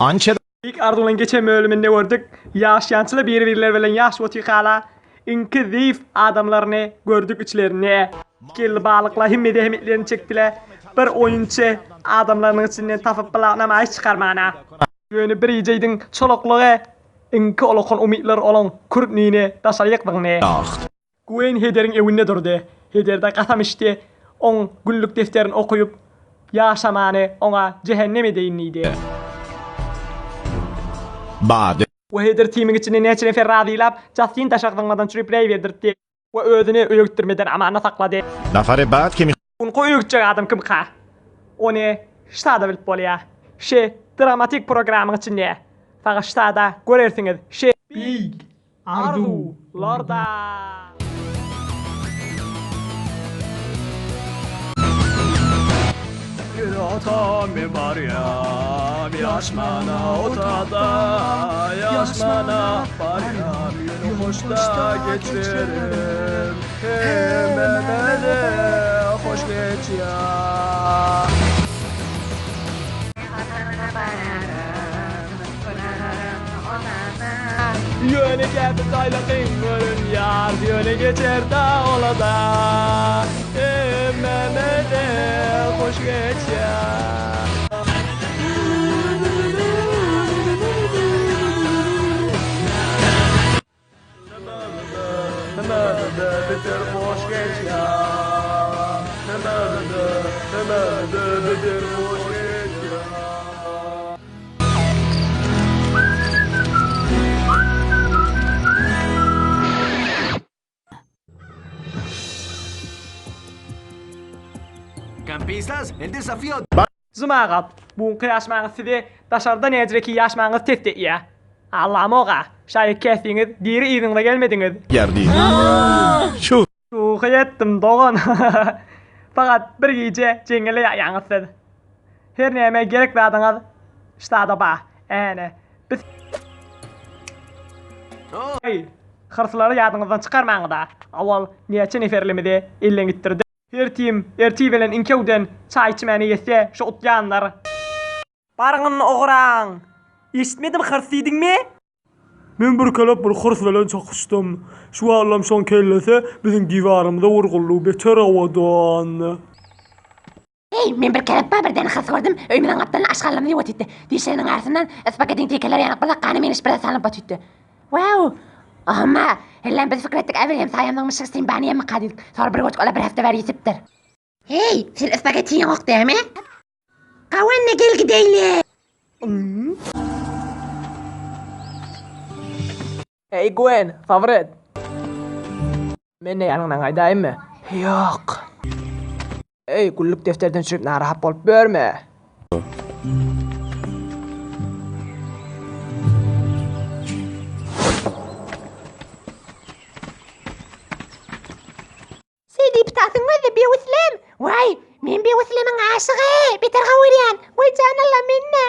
Ança İlk ardulan geçen bölümünde gördük. Yaşayançılı bir-birler bilen yaş otiqala inki zayıf adamlarını gördük içlerine. Kelli balıkla himmede himitlerini çektiler. Bir oyuncu adamların içinden tapıp balağına çıkarmana. Yönü bir iyiceydin çolokluğu inki olakon umitler olan Kürt neyine daşaryaklıqne. Güven Heder'in evinde durdu. Heder'de qasam içti. On günlük defterini okuyup yaşamanı ona cehennem edeyinliydi. bade. وهيدر تيمين içinde neçe ferradilap Justin taşaqlanmadan çürüp rey verdirdi. Ve ödünü öğüttürmeden amana sakladı. Nafare bad ki Unqu öğütçek adam kim qa? Onu ştada bilip bolya. Dramatik programın içinde. Faqa ştada görersiniz. Big Ardu Lorda. Yürü otam bir Meryem, yaşmana otada, yaşmana Meryem, yürü hoşta geçirim, hemen de hoş geç ya. Yöne geldi saylatın görün yar, yöne geçer da olada, hemen de hoş geç ya. Hemen de bitir hoş geç ya. Hemen de bitir hoş geç ya. Campistas, el desafío. Zumağat, bu yaşmağız size dışarıda necreki yaşmağız testi ya. Allah'ım oğa, şayet kestiniz, diri izinle gelmediniz. Yerdi. Şu. Şu ettim doğan. Fakat bir gece cengele yağınızsız. Her neyime gerek verdiniz. Ştada bağ. Biz... Hey, hırsları yadınızdan çıkarmayın da. Aval niyeçe neferlimidi illen gittirdi. Her tim, erti bilen inkevden çay içmeni yese şu utyanlar. Barının oğuran. İşitmedim hırsıydın mi? Men bir kelep bir hırs bilen çakıştım. Şu allam şon kellese bizim divarımda vurgullu beter avadan. Hey, men bir kelep birden hırs gördüm. Öymeden kaptanın aşkallamı diye ötüttü. Dişlerinin arasından spagetin tekeler yanıp bala kanı men işbirde sanıp batüttü. Wow! Ama hellen biz fikir ettik evvel hem sayamdan mışıksın bani hem kadedik. Sonra bir göçük ola bir hafta ver yesiptir. Hey, sen spagetin yok değil mi? Kavanna gel gideyle. Hey Gwen, favorit. Men ne yanından aydayım mı? Yok. Hey, kulluk defterden sürüp narahap olup börme. Seydi ptahtın var bir uslim. Vay, men bir uslimin aşığı. Bitir gaviriyan. Vay canallah minne.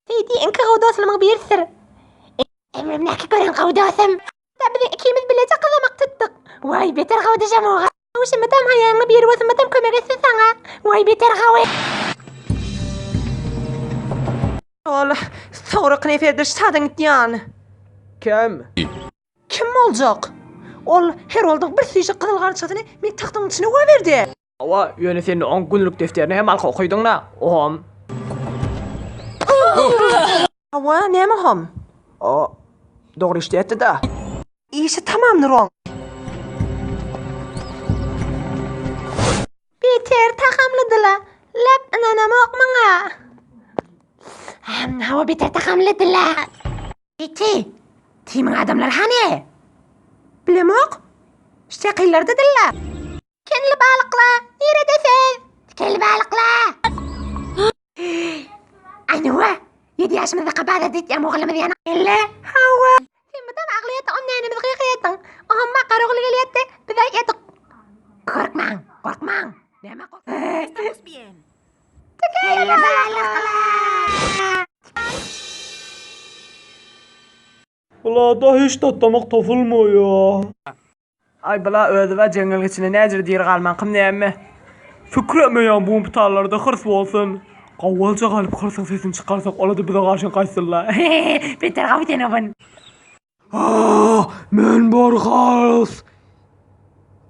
Seydi enki gavdoslamın bir sır. Emrimdeki görün gavdosum. Tabi ikimiz bilecek kılamak tuttuk. Vay beter gavdacam oğa. Uşum tam hayalini bir olsun tam kömek etsin sana. Vay beter gavi. Ol, sonra neferdir şadın ityan. Kim? Kim olacak? Ol, her olduk bir suyuşu kızılgan çatını men tahtın içine koyverdi. Ava yöne senin 10 günlük defterini hem alka okuydun da. Ohom. Ava, ne mahom? O doğru işte etti da. İşi tamamdır on. Beter takamlıdıla. Lap ananama okmana. Hava beter takamlıdıla. Eti. Timin adamlar hani? Bilemok? İşte kıyılar dediler. Kenli balıkla. Neredesin? Kenli balıkla. Anua. 7 yaşımızda kabahat dit ya muğlama diyana. Elle. Hava. Sen madem ağlıyatı onnenimiz gıyqıyatın. Amma qarıqlı geliyatı. Bize yatık. Korkman. Korkman. Deme korkman. Estamos bien. Kenli balıkla. Ula da hiç tatlamak tafılmıyor. Ay bala ödü ve cengal içine necir dir qalman kim neyemme? Fikir etmeyen bu imtihanlarda hırs olsun. Qawwalca galyp qırsyň sesini çykarsak olady bize garşy gaýsyrlar. Beter gawten obun. Men Borgas.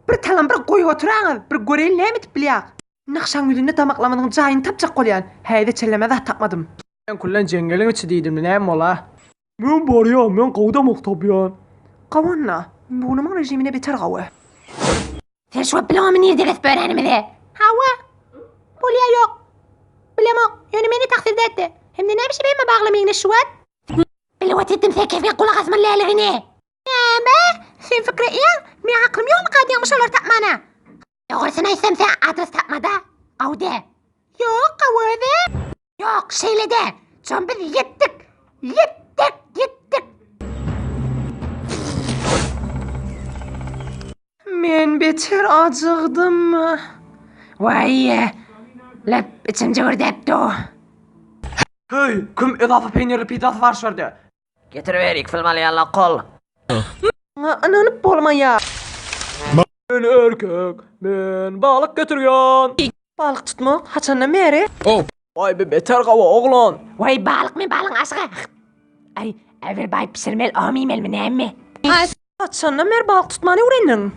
Bir talan bir goýup oturaňyz, bir göreýin näme tip bilýär. Nakşan ýüzünde tamaklamadyň jaýyny tapjak bolýan. Häýde çelleme zat tapmadym. Ben kullan jengeliň içi diýdim, näme bola? Men barýam, men gowda maktabyan. Gawonna, bunuň rejimine beter gawy. Sen şu bilen mi nerede bes börenimizi? Hawa. Bolýa ýok. Bilemok, ýöne meni taksirde etdi. Hem de näme şey beýme baglamyňny şuwat? Bilwat etdim sen kefge kulak asman lälігine. Näme? Sen fikri iýen, men aklym ýokmy gadýan şolar tapmana? Doğrusunu aýtsam sen adres tapmada. Awde. Ýok, gawada. Yok şeylede. Çon biz yetdik. Yetdik. Men beter acıgdym. Vay. Lep içimce gördepdi o. Hey, kim edafa peynirli pizzası var şurada? Getiriverik filmalıyala kol. Ananyp bolmaýar. Men erkek, men balyk götürýän. Balyk tutmak haçandan beri? Vay be beter gava oğlan. Vay balık mı balın aşkı? Ay evvel bay pişirmel amimel mi näme? Haçandan beri balyk tutmany öwrendiň?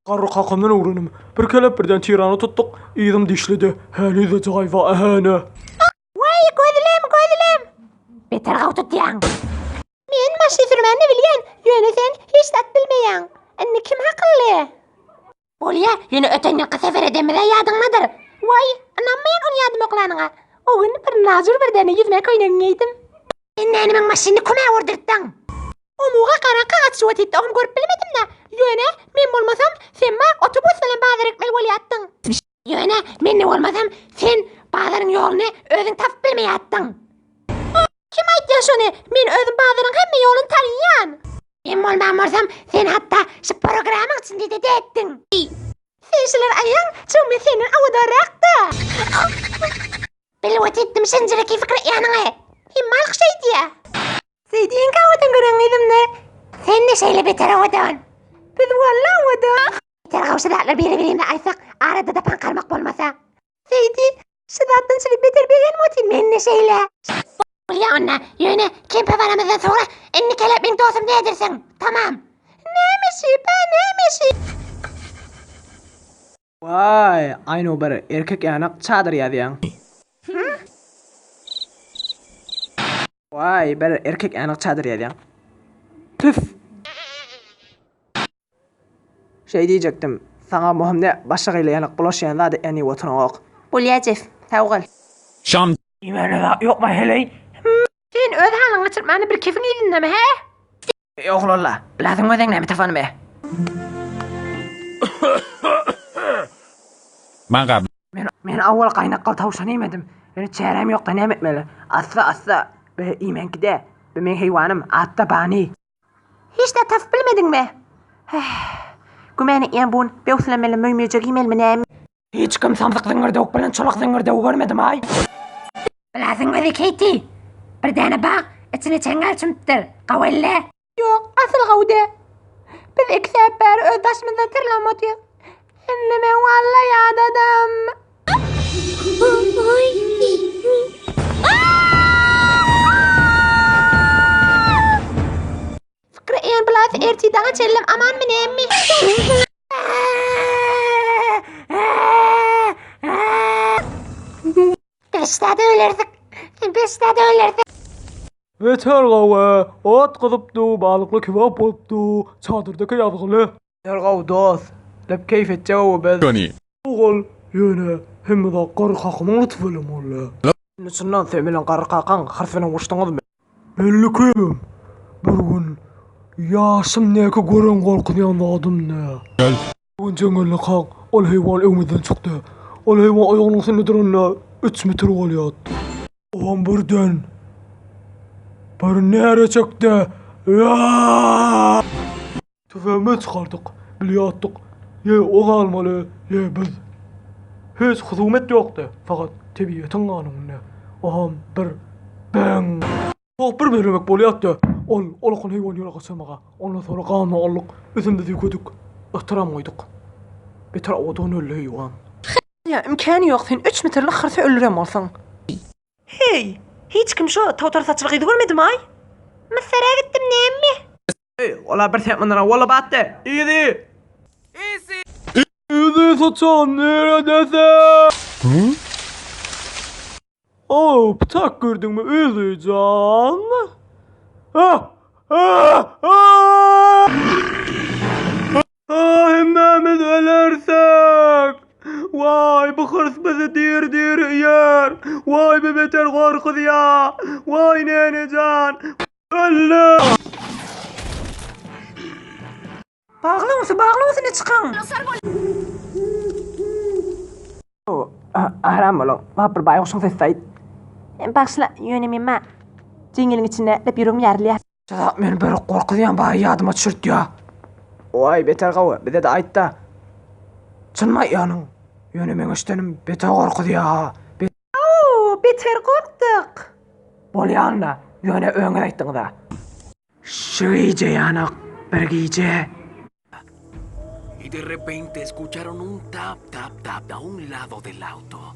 Garry kakymdan öwrenim. Bir kelep birden tirany tuttuk. Ýyzym dişlidi. Häli de jaýwa ähäne. Vay gözlem. Beter gaw tutýan. Men maşy sürmänni bilýän. Ýöne sen hiç tat bilmeýän. Anne kim hakylly? Bolýa, ýöne ötenýän sefer edemire ýadyňmadyr. Vay, anam men onu ýadym oklanyňa. O gün bir nazır birdeni ýüzme köýnegin ýeýdim. Sen nänimeň maşyny kime ordurtdyň? Omuga qaranqa atşywat etdi, onu görüp bilmedim de. Ýöne, men bolmasam sen ma otobus bilen bazar ekmeli bolýatdyň. Ýöne, men ne bolmasam sen bazaryň ýoluny özüň tap bilmeýatdyň. Kim aýtdy şonu? Men özüm bazaryň hemme ýoluny tanýan. Men bolmamorsam sen hatda şu programyň içinde de etdiň. Sen şular aýan, çöme senin awadarakda. Bilwat etdim şinjireki fikri ýanyňa. Kim malk şeýdi? Seýdiň kawadan göreňidimde. Sen de şeýle beter awadan. Biz walla awada. Beter gawşylarlar biri-birine aýsak, arada da pankarmak bolmasa. Seýdi, şudatdan çylyp beter beren motin Men de şeýle. Bolýa onna, ýöne kempe baramyzdan sonra enni kelep men dostum diýersin. Tamam. Nämeşi? Vay, aýno bir erkek ýanak çadyr ýadýan. Vay, bir erkek ýanak çadyr ýadýan. Tüf. Şey diýjekdim, sana muhimde başga ýaly ýanak bulaşýan zady eni oturak. Bolýajef, tawgal. Şam Ýmene ýokma hele. Sen öz halyňy çyrpmany bir kefin ýedinmi, he? Ýoklala, biladyň ödeň näme tafanymy? Manga Men awal qaynakal tawşan yemedim. Yani çärem ýok da näme etmeli? Assa be imenkide. Be men heýwanym atda bani. Hiç de taf bilmedinmi? Gümeni ýan bun bewslemeli möýmejek ýemelmi näme? Hiç kim samsyk ziňirde bilen çolak ziňirde görmedim ay. Bilasyň özi Katie. Bir däne bak, içine çengal çymtyr. Gawelle. Ýok, asyl gawda. Biz iki sefer öz başymyzda tırlamatýyk. Indi men walla ýadadam. Fikri en bilas ertidaňa çellem aman men emmi. Beşte de ölürdük. Beter gawa, at gyzypdy, balykly kebap bolupdy, çadyrdaky ýazgyly. Tergaw dost. Lep keyfet jawab biz. Tony. Oğul, ýöne hemme da garry kakymyň lütfelem ola. Nusundan sevmelen garry kakan harfine uçdyňyzmy? Bellikim. Bir gün ýaşym näke gören gorkunýan zadym ne? Gel. Bugün jengelle kak, ol heýwan öňümden çykdy. Ol heýwan aýagynyň üstünde duranna 3 metr bolýar. Oğam birden bir näre çökdi. Tüfäňi çykardyk, bilýärdik. Ýe o galmaly, ýe biz. Hiç huzumet ýokdy, fakat tebiýetiň ganyny. Oğam bir bang. Çok bir bölümek bolýardy. Olakyn heýwan ýola gaçamaga. Ondan sonra ganyny aldyk, özümde ýöküdük. Ihtiram goýduk. Beter awadan öldü heýwan. Ya imkany ýok, sen 3 metrlik hırsa öldürem bolsaň. Hey, hiç kim şu tavtar saçlığı görmedi mi ay? Masara gittim ne emmi? Hey, valla bir tek manara valla battı. İyiydi. İyi saçan neredesin? Oh, bıçak gördün mü Ilican? Ah! Ah! Ah! Ah, hemmemiz ölersek! Vay, bu hırs bizi dir yer! Vay be beter korkuz ya! Vay nenecan! Ölle! Bağlı mısın ne çıkan? Aram oğlum. Vah bir bayılsın sesaydı. Başla yönemin ma. Cingilin içinde de bir yerli. Çadak beni böyle korkuyan bayi yadıma düşürt ya. Vay beter kavga bize de ait da. Çınma yanın. Yönümün iştenim beter korkudu ya. Beter korktuk. Bol yanına. Yöne öğün ayttın da. Şu iyice yanık. Bir iyice. Y de repente escucharon un tap, tap, tap a un lado del auto.